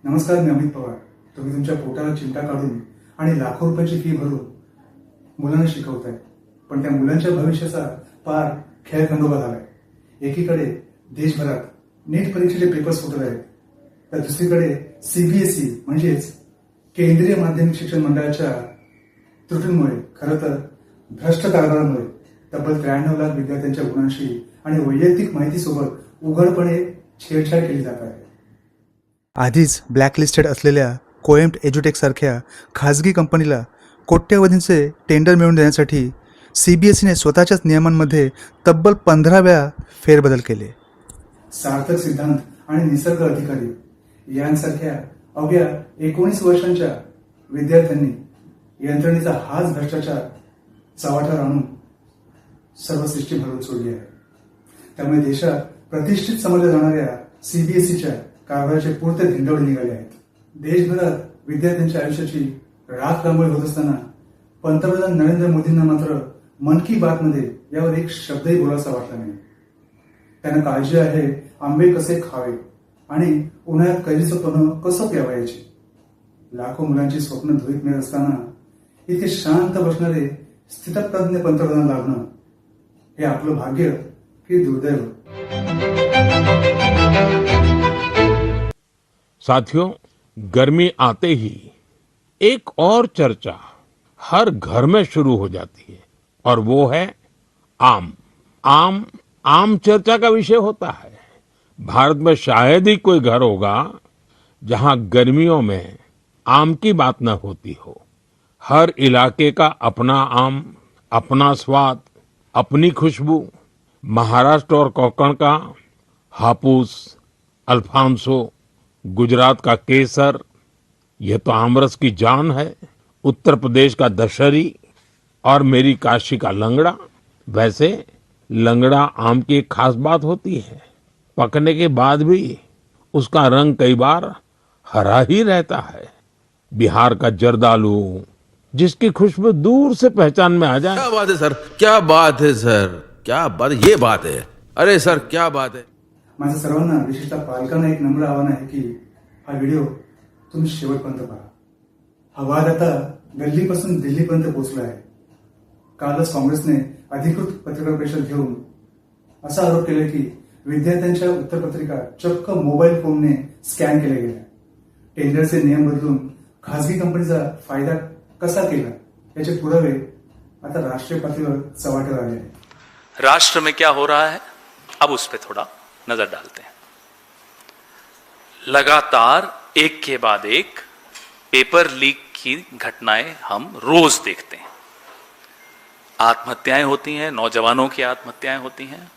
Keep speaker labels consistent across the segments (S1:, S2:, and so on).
S1: नमस्कार, मी अमित पवार. तुम्ही तुमच्या पोटाला चिमटा काढून आणि लाखो रुपयाची फी भरून मुलांना शिकवताय, पण त्या मुलांच्या भविष्याचा पार खेळखंडोबा झालाय. एकीकडे देशभरात नीट परीक्षेचे पेपर्स फुटत आहेत, तर दुसरीकडे सीबीएसई म्हणजेच केंद्रीय माध्यमिक शिक्षण मंडळाच्या त्रुटींमुळे, खरं तर भ्रष्ट कारभारामुळे तब्बल 93 लाख विद्यार्थ्यांच्या गुणांशी आणि वैयक्तिक माहितीसोबत उघडपणे छेडछाड केली जात आहे. आधीच ब्लॅकलिस्टेड असलेल्या कोएम्प्ट एज्युटेक सारख्या खाजगी कंपनीला कोट्यवधींचे टेंडर मिळवून देण्यासाठी सीबीएसईने स्वतःच्याच नियमांमध्ये तब्बल 15 वेळा फेरबदल केले. सार्थक सिद्धांत आणि निसर्ग अधिकारी यांसारख्या अवघ्या 19 वर्षांच्या विद्यार्थ्यांनी यंत्रणेचा हाच भ्रष्टाचार चव्हाट्यावर आणून सर्व सृष्टी भरून सोडली आहे. त्यामुळे देशात प्रतिष्ठित समजल्या जाणाऱ्या सीबीएसईच्या कारभाराचे पुरते धिंडवडे निघाले आहेत. देशभरात विद्यार्थ्यांच्या आयुष्याची राख रांगोळी होत असताना पंतप्रधान नरेंद्र मोदींना मात्र मन की बात मध्ये यावर एक शब्दही बोलायचा वाटला नाही. त्यांना काळजी आहे आंबे कसे खावे आणि उन्हाळ्यात कैरीचं पन्ह कसं प्यावायचे. लाखो मुलांची स्वप्न धुळीत मिळत असताना इतके शांत बसणारे स्थितप्रज्ञ पंतप्रधान लाभणं हे आपलं भाग्य की दुर्दैव.
S2: साथियों, गर्मी आते ही एक और चर्चा हर घर में शुरू हो जाती है और वो है आम. आम आम चर्चा का विषय होता है. भारत में शायद ही कोई घर होगा जहां गर्मियों में आम की बात न होती हो. हर इलाके का अपना आम, अपना स्वाद, अपनी खुशबू. महाराष्ट्र और कोंकण का हापुस, अल्फांसो, गुजरात का केसर, यह तो आमरस की जान है. उत्तर प्रदेश का दशहरी और मेरी काशी का लंगड़ा. वैसे लंगड़ा आम की एक खास बात होती है, पकने के बाद भी उसका रंग कई बार हरा ही रहता है. बिहार का जर्दालू, जिसकी खुशबू दूर से पहचान में आ जाए.
S3: क्या बात है सर, क्या बात है सर, क्या बात, ये बात है. अरे सर, क्या बात है.
S1: माझं सर्वांना, विशेषतः पालकांना एक नम्र आवाहन आहे की हा व्हिडिओ तुम्ही शेवटपर्यंत पहा. हा वाद आता गल्लीपासून दिल्लीपर्यंत पोहोचला आहे. कालच काँग्रेसने अधिकृत पत्रकार परिषद घेऊन असा आरोप केला की विद्यार्थ्यांच्या उत्तरपत्रिका चक्क मोबाईल फोनने स्कॅन केल्या गेल्या. टेंडरचे नियम बदलून खासगी कंपनीचा फायदा कसा केला याचे पुरावे आता राष्ट्रीय पातळीवर चव्हाट्यावर आले आहेत.
S4: राष्ट्र में क्या हो रहा है, अब उस पर थोड़ा नजर डालते हैं. लगातार एक के बाद एक पेपर लीक की घटनाएं हम रोज देखते हैं. आत्महत्याएं होती हैं, नौजवानों की आत्महत्याएं होती हैं.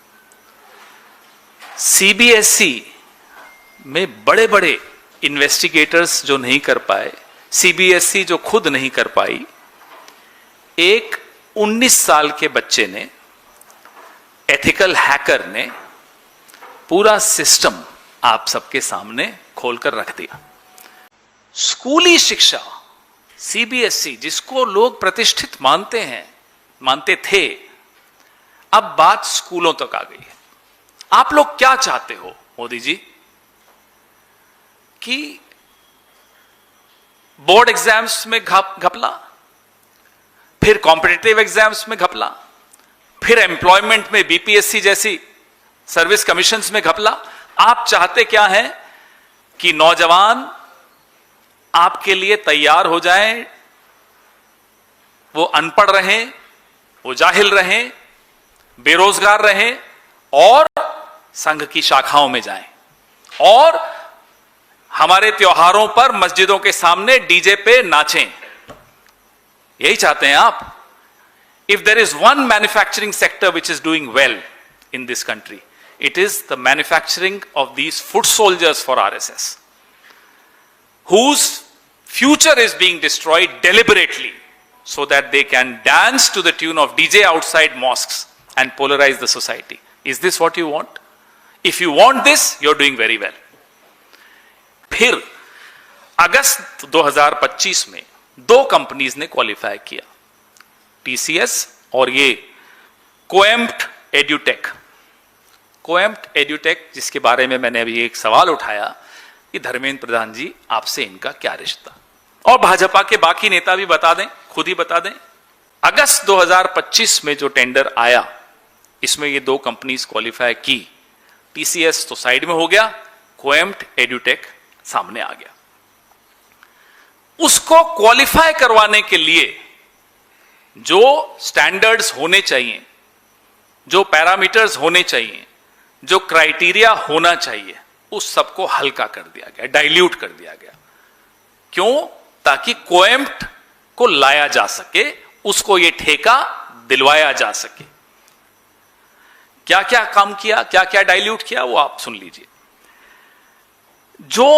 S4: सीबीएसई में बड़े बड़े इन्वेस्टिगेटर्स जो नहीं कर पाए, सीबीएसई जो खुद नहीं कर पाई, एक 19 साल के बच्चे ने, एथिकल हैकर ने पूरा सिस्टम आप सबके सामने खोलकर रख दिया. स्कूली शिक्षा, सीबीएसई जिसको लोग प्रतिष्ठित मानते थे, अब बात स्कूलों तक आ गई है. आप लोग क्या चाहते हो मोदी जी, कि बोर्ड एग्जाम्स में घपला, फिर कॉम्पिटिटिव एग्जाम्स में घपला, फिर एम्प्लॉयमेंट में बीपीएससी जैसी सर्विस कमीशंस में घपला. आप चाहते क्या है कि नौजवान आपके लिए तैयार हो जाएं, वो अनपढ़ रहें, वो जाहिल रहें, बेरोजगार रहें और संघ की शाखाओं में जाएं और हमारे त्योहारों पर मस्जिदों के सामने डीजे पे नाचें. यही चाहते हैं आप. If there is one manufacturing sector which is doing well in this country, it is the manufacturing of these foot soldiers for RSS, whose future is being destroyed deliberately so that they can dance to the tune of DJ outside mosques and polarize the society. Is this what you want? If you want this, you're doing very well. फिर अगस्त 2025 में 2 companies ने qualify किया, TCS और ये कोएम्प्ट एड्यूटेक. कोएम्प्ट एड्यूटेक जिसके बारे में मैंने अभी एक सवाल उठाया, कि धर्मेंद्र प्रधान जी आपसे इनका क्या रिश्ता। और भाजपा के बाकी नेता भी बता दें, खुद ही बता दें। अगस्त 2025 में जो टेंडर आया, इसमें ये 2 कंपनीज क्वालिफाई की। टीसीएस तो साइड में हो गया, कोएम्प्ट एड्यूटेक सामने आ गया। उसको क्वालिफाई करवाने के लिए जो स्टैंडर्ड्स होने चाहिए, जो पैरामीटर्स होने चाहिए, जो क्राइटेरिया होना चाहिए, उस सबको हल्का कर दिया गया, डाइल्यूट कर दिया गया। क्यों? ताकि कोएम्प्ट को लाया जा सके, उसको यह ठेका दिलवाया जा सके। क्या क्या काम किया, क्या क्या डाइल्यूट किया, वो आप सुन लीजिए। जो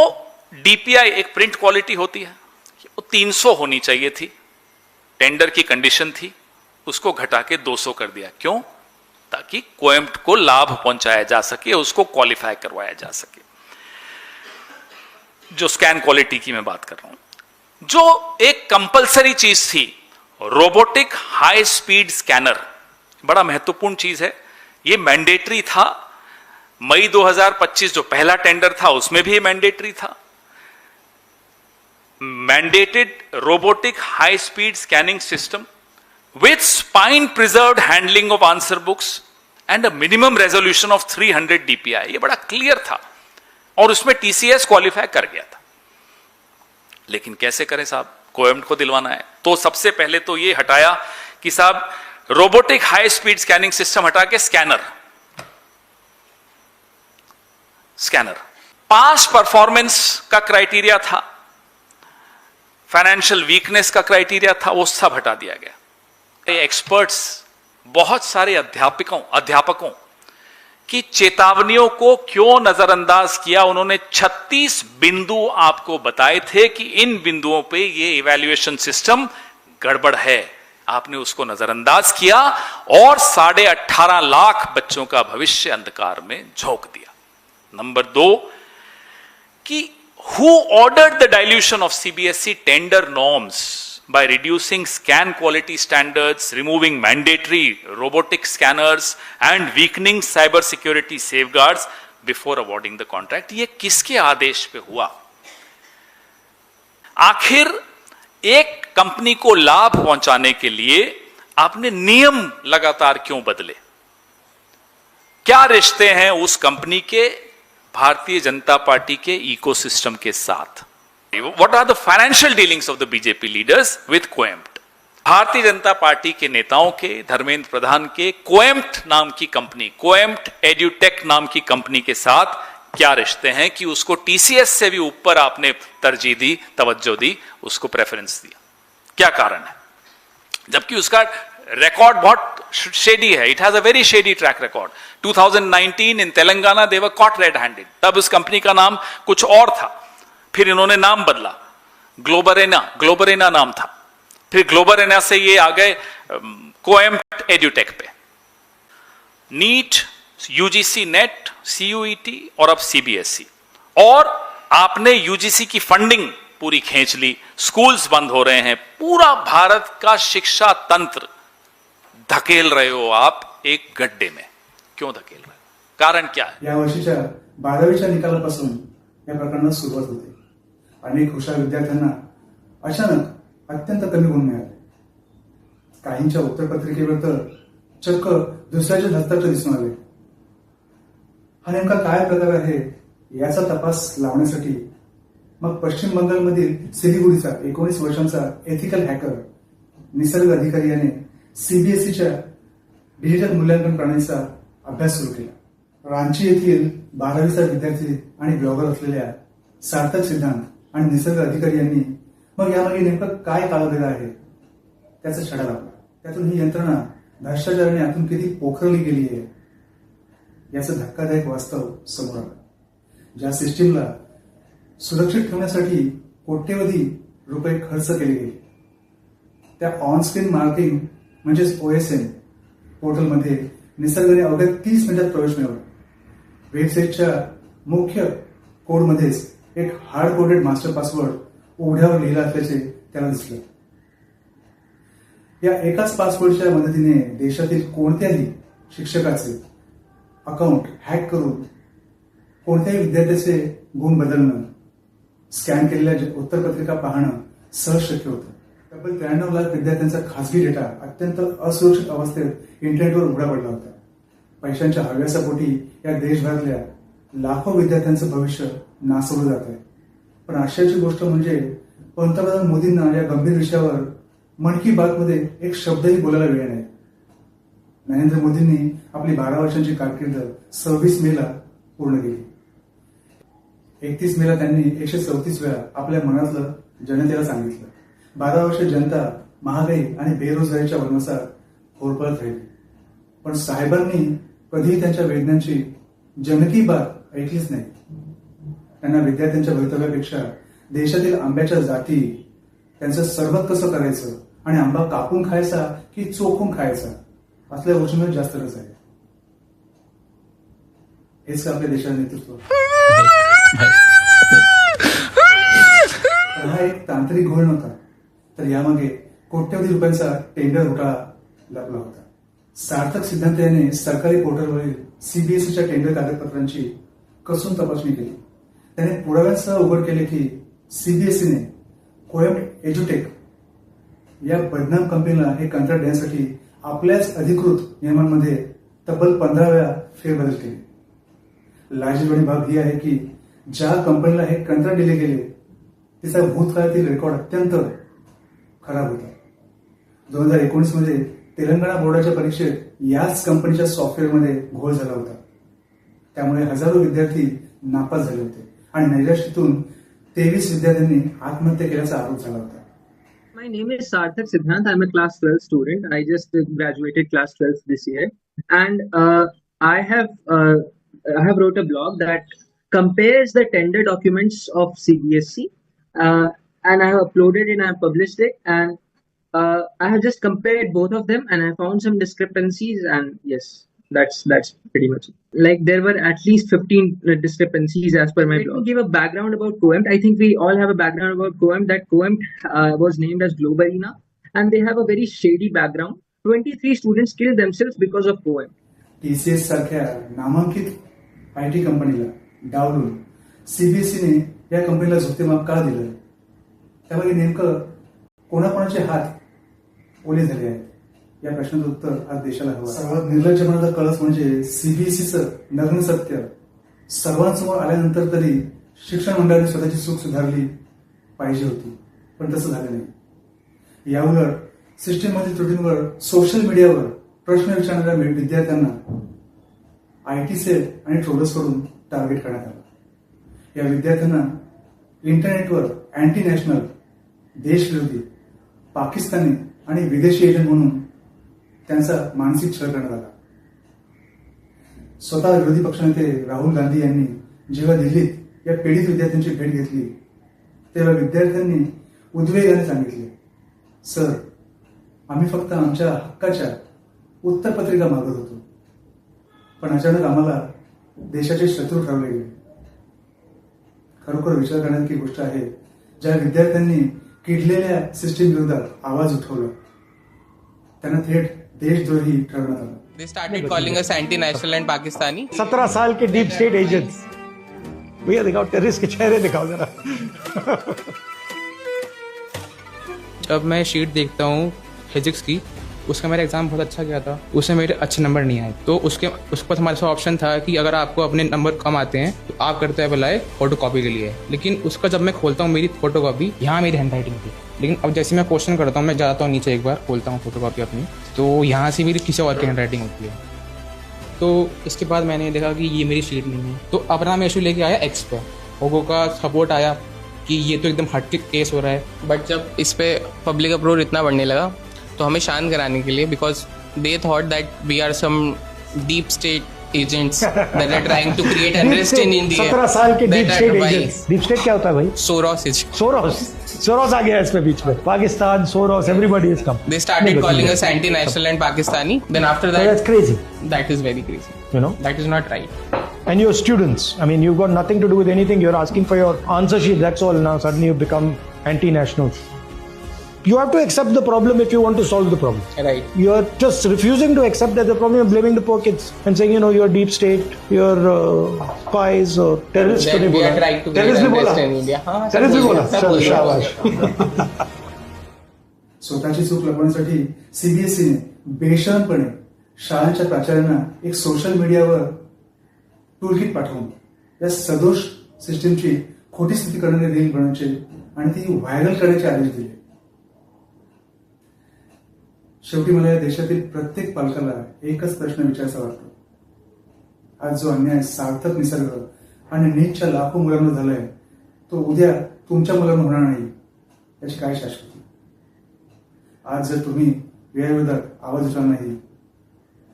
S4: डीपीआई एक प्रिंट क्वालिटी होती है, वो 300 होनी चाहिए थी, टेंडर की कंडीशन थी, उसको घटा के 200 कर दिया। क्यों? ताकि कोएम्प्ट को लाभ पहुंचाया जा सके, उसको क्वालिफाई करवाया जा सके। जो स्कैन क्वालिटी की मैं बात कर रहा हूं, जो एक कंपलसरी चीज थी, रोबोटिक हाई स्पीड स्कैनर, बड़ा महत्वपूर्ण चीज है। ये मैंडेटरी था। मई 2025 जो पहला टेंडर था, उसमें भी ये मैंडेटरी था। Mandated robotic high speed scanning system with spine preserved handling of answer books and a minimum resolution of 300 DPI। ये बड़ा क्लियर था और उसमें टीसीएस क्वालिफाई कर गया था। लेकिन कैसे करें साहब, कोएम्प्ट को दिलवाना है तो सबसे पहले तो ये हटाया कि साहब robotic high speed scanning system हटा के स्कैनर। पास परफॉर्मेंस का क्राइटेरिया था, फाइनेंशियल वीकनेस का क्राइटेरिया था, वो सब हटा दिया गया। एक्सपर्ट्स, बहुत सारे अध्यापकों की चेतावनियों को क्यों नजरअंदाज किया? उन्होंने 36 बिंदु आपको बताए थे कि इन बिंदुओं पे ये इवैल्यूएशन सिस्टम गड़बड़ है। आपने उसको नजरअंदाज किया और 18.5 लाख बच्चों का भविष्य अंधकार में झोंक दिया। नंबर 2 कि who ordered the dilution of CBSE tender norms by reducing scan quality standards, removing mandatory robotic scanners and weakening cyber security safeguards before awarding the contract? ये किसके आदेश पे हुआ? आखिर एक कंपनी को लाभ पहुंचाने के लिए आपने नियम लगातार क्यों बदले? क्या रिश्ते हैं उस कंपनी के भारतीय जनता पार्टी के इकोसिस्टम के साथ? What are the financial dealings of the BJP leaders with कोएम्प्ट? Bharatiya Janata party के नेताओं के, धर्मेंद्र प्रधान के कोएम्प्ट नाम की कंपनी, कोएम्प्ट एड्यूटेक नाम की कंपनी के साथ क्या रिश्ते हैं कि उसको टीसीएस से भी ऊपर आपने तरजीह दी, तवज्जो दी, उसको प्रेफरेंस दिया? क्या कारण है? जबकि उसका रिकॉर्ड बहुत शेडी है। It has a very shady track record. 2019 in Telangana they were caught red handed. तब उस कंपनी का नाम कुछ और था, फिर इन्होंने नाम बदला, ग्लोबरेना नाम था। फिर ग्लोबरेना से ये आ गए कोएम्प्ट एड्यूटेक पे। नीट, यूजीसी नेट, सीयूईटी और अब सीबीएसई। और आपने यूजीसी की फंडिंग पूरी खींच ली, स्कूल्स बंद हो रहे हैं, पूरा भारत का शिक्षा तंत्र धकेल रहे हो आप एक गड्ढे में। क्यों धकेल रहे हो? कारण क्या है?
S1: या वर्षीच्या 12वीच्या निकालापासून या प्रकरणाला सुरुवात होते। अनेक हुशार विद्यार्थ्यांना अचानक अत्यंत कमी गुण मिळाले। काहींच्या उत्तरपत्रिकेवर तर चक्क दुसऱ्याचे हस्ताक्षर दिसून आले। हा नेमका काय प्रकार आहे याचा तपास लावण्यासाठी मग पश्चिम बंगालमधील सिलिगुडीचा 19 वर्षांचा एथिकल हॅकर निसर्ग अधिकारी याने सीबीएसईच्या डिजिटल मूल्यांकन प्रणालीचा अभ्यास सुरू केला। रांची येथील 12वीचा विद्यार्थी आणि ब्लॉगर असलेल्या सार्थक सिद्धांत आणि निसर्ग अधिकारी यांनी मग यामागे नेमकं काय काळबेर आहे त्याचा छडा लावला। त्यातून ही यंत्रणा भ्रष्टाचाराने आतून किती पोखरली गेली आहे याचं धक्कादायक वास्तव समोर आलं। ज्या सिस्टीमला सुरक्षित ठेवण्यासाठी कोट्यवधी रुपये खर्च केले गेले, त्या ऑनस्क्रीन मार्किंग म्हणजेच ओएसएम पोर्टलमध्ये निसर्गाने अवघ्या 30 मिनिटात प्रवेश मिळवला। वेबसाईटच्या मुख्य कोडमध्येच एक हार्ड कोडेड मास्टर पासवर्ड उघड्यावर लिहिला असल्याचे त्याला दिसलं। या एकाच पासवर्डच्या मदतीने देशातील कोणत्याही शिक्षकाचे अकाउंट हॅक करून कोणत्याही विद्यार्थ्याचे गुण बदलणं स्कॅन केलेल्या उत्तरपत्रिका पाहणं सहज शक्य होतं. तब्बल 93 लाख विद्यार्थ्यांचा खासगी डेटा अत्यंत असुरक्षित अवस्थेत इंटरनेटवर उघडा पडला होता. पैशांच्या हव्यासापोटी या देशभरातल्या लाखो विद्यार्थ्यांचं भविष्य नासवलं जात आहे. पण आश्चर्याची गोष्ट म्हणजे पंतप्रधान मोदींना या गंभीर विषयावर मन की बात मध्ये एक शब्दही बोलायला वेळ नाही. नरेंद्र मोदींनी आपली 12 वर्षांची कारकीर्द 26 मेला पूर्ण केली. 31 मेला त्यांनी 134 वेळा आपल्या मनातलं जनतेला सांगितलं. 12 वर्ष जनता महागाई आणि बेरोजगारीच्या वनवासात होरपळत राहिली. पण साहेबांनी कधीही त्यांच्या वेदनांची जनकी बात ऐकलीच नाही. त्यांना विद्यार्थ्यांच्या भवितव्यापेक्षा देशातील आंब्याच्या जाती, त्यांचं सरबत कसं करायचं आणि आंबा कापून खायचा की चोखून खायचा असल्या गोष्टींवर जास्त रस आहे. हेच का आपल्या देशाचं नेतृत्व? हा एक तांत्रिक घोळ नव्हता, तर यामागे कोट्यवधी रुपयांचा टेंडर घोटाळा लपला होता. सार्थक सिद्धांत याने सरकारी पोर्टलवरील सीबीएसईच्या टेंडर कागदपत्रांची कसून तपासणी केली. त्याने पुराव्यांसह उघड केले की सीबीएसईने कोएम्ट एज्युटेक या बदनाम कंपनीला हे कंत्राट देण्यासाठी आपल्याच अधिकृत नियमांमध्ये तब्बल 15 वेळा फेरबदल केले. लाजिरवाणी बाब ही आहे की ज्या कंपनीला हे कंत्राट दिले गेले तिचा भूतकाळातील रेकॉर्ड अत्यंत खराब होता. 2019 मध्ये तेलंगणा बोर्डाच्या परीक्षेत याच कंपनीच्या सॉफ्टवेअरमध्ये घोळ झाला होता. त्यामुळे हजारो विद्यार्थी नापास झाले होते आणि नैराश्यातून 23 विद्यार्थ्यांनी आत्महत्या केल्याचा आरोप झाला होता.
S5: My name is Sarthak Siddhant. I'm a class 12 student. I just graduated class 12 this year, and I have wrote a blog that compares the tender documents of CBSE, and I have uploaded it and I have published it, and I have just compared both of them, and I found some discrepancies, and yes, that's pretty much it. Like there were at least 15 discrepancies as per my blog. Let me give a background about COEMT. I think we all have a background about COEMT. That COEMT was named as Globalina, and they have a very shady background. 23 students killed themselves because of COEMT.
S1: TCS सारख्या नामांकित IT कंपनीला डावलून सीबीएसईने या कंपनीला झुकतेमाप का दिलं? त्यामागे नेमकं कोणाकोणाचे हात ओले झाले आहेत या प्रश्नाचं उत्तर आज देशाला हवं. सर्वात निर्लज्जपणाचा कळस म्हणजे सीबीएसईचं नग्न सत्य सर्वांसमोर आल्यानंतर तरी शिक्षण मंडळाने स्वतःची चूक सुधारली पाहिजे होती, पण तसं झालं नाही. याउलट सिस्टीममधील त्रुटींवर सोशल मीडियावर प्रश्न विचारणाऱ्या विद्यार्थ्यांना IT सेल आणि ट्रोलर्सकडून टार्गेट करण्यात आलं. या विद्यार्थ्यांना इंटरनेटवर अँटी नॅशनल, देशविरोधी, पाकिस्तानी आणि विदेशी एजंट म्हणून त्यांचा मानसिक छळ करण्यात आला. स्वतः विरोधी पक्षनेते राहुल गांधी यांनी जेव्हा दिल्लीत या पीडित विद्यार्थ्यांची भेट घेतली तेव्हा विद्यार्थ्यांनी उद्वेगाने सांगितले, सर, आम्ही फक्त आमच्या हक्काच्या उत्तरपत्रिका मागत होतो, पण अचानक आम्हाला देशाचे शत्रू ठरवले गेले. खरोखर विचार करण्याची गोष्ट आहे. ज्या विद्यार्थ्यांनी किडलेल्या सिस्टीम विरोधात आवाज उठवला त्यांना थेट देशद्रोही ठरवण्यात आलं.
S6: They started calling us anti-national and Pakistani.
S7: 17 साल के डीप स्टेट एजेंट्स. भैया दिखाओ, टेररिस्ट के चेहरे दिखाओ जरा.
S6: जब मैं शीट देखता हूँ फिजिक्स की, उसका मेरा एग्जाम बहुत अच्छा गया था, उसमें मेरे अच्छे नंबर नहीं आए, तो उसके पास हमारे पास ऑप्शन था कि अगर आपको अपने नंबर कम आते हैं तो आप करते हैं अप्लाई फोटो कॉपी के लिए. लेकिन उसका जब मैं खोलता हूँ मेरी फोटो कॉपी, यहाँ मेरी हैंड राइटिंग थी. लेकिन अब जैसे मैं क्वेश्चन करता हूँ, मैं जाता हूँ नीचे, एक बार खोलता हूँ फोटो कॉपी अपनी, तो यहाँ से मेरी किसी और की हैंड राइटिंग होती है. तो इसके बाद मैंने देखा कि ये मेरी शीट नहीं है, तो अपना मैं इशू लेके आया एक्स पे. ओगो का सपोर्ट आया कि ये तो एकदम हटके केस हो रहा है. बट जब इस पे पब्लिक अप्रोच इतना बढ़ने लगा तो हमें शांत कराने के लिए, because they thought that we are some deep state agents that are trying to create unrest in India.
S7: 17 साल के deep state agents. Deep state क्या होता है भाई? सोरोस आ गया इसमें बीच में. Pakistan, Soros, everybody is come.
S6: They started calling us anti-national and Pakistani. Then after that,
S7: that's crazy.
S6: That is very crazy.
S7: You know,
S6: that is not right.
S7: And you're students. I mean, you've got nothing to do with anything. You're asking for your answer sheet. That's all. Now suddenly you become anti-nationals. You have to accept the problem if you want to solve the problem.
S6: Right.
S7: You're just refusing to accept that the problem, you're blaming the poor kids and saying, you're deep state, you're spies or terrorists.
S6: Then we are trying to create
S7: Terrorists भी
S6: unrest
S7: बोला.
S6: in India. हाँ, सब
S7: Terrorists भी
S6: बोल
S7: बोला.
S6: दिया, सब
S7: चलो,
S6: बोल दिया।
S7: शाबाश.
S1: स्वतःची चूक लपवण्यासाठी सीबीएसईने बेशरमपणे शाळांच्या प्राचार्यांना एक सोशल मीडियावर टूलकिट पाठवून या सदोष सिस्टीमची खोटी स्थिती करणारे रील बनवण्याचे आणि ती व्हायरल करण्याचे आदेश दिले. शेवटी मला या देशातील प्रत्येक पालकाला एकच प्रश्न विचारायचा वाटतो. आज जो अन्याय सार्थक निसर्ग आणि नीटच्या लाखो मुलांवर झालाय तो उद्या तुमच्या मुलांना होणार नाही याची काय शाश्वती. आज जर तुम्ही वेळेविरोधात आवाज उचलला नाही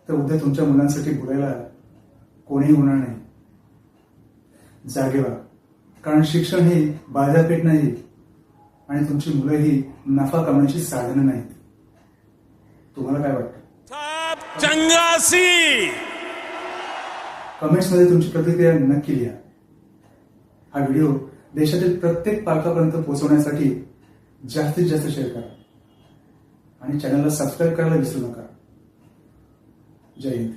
S1: तर उद्या तुमच्या मुलांसाठी बोलायला कोणीही होणार नाही. जागे व्हा, कारण शिक्षण ही बाजारपेठ नाही आणि तुमची मुलं ही नफा कमवण्याची साधनं नाहीत. तुम्हाला काय वाटतं?
S2: चंगासी
S1: कमेंट्समध्ये तुमची प्रतिक्रिया नक्की लिहा. हा व्हिडिओ देशातील प्रत्येक पालकापर्यंत पोहोचवण्यासाठी जास्तीत जास्त शेअर करा आणि चॅनलला सबस्क्राईब करायला विसरू नका. जय हिंद.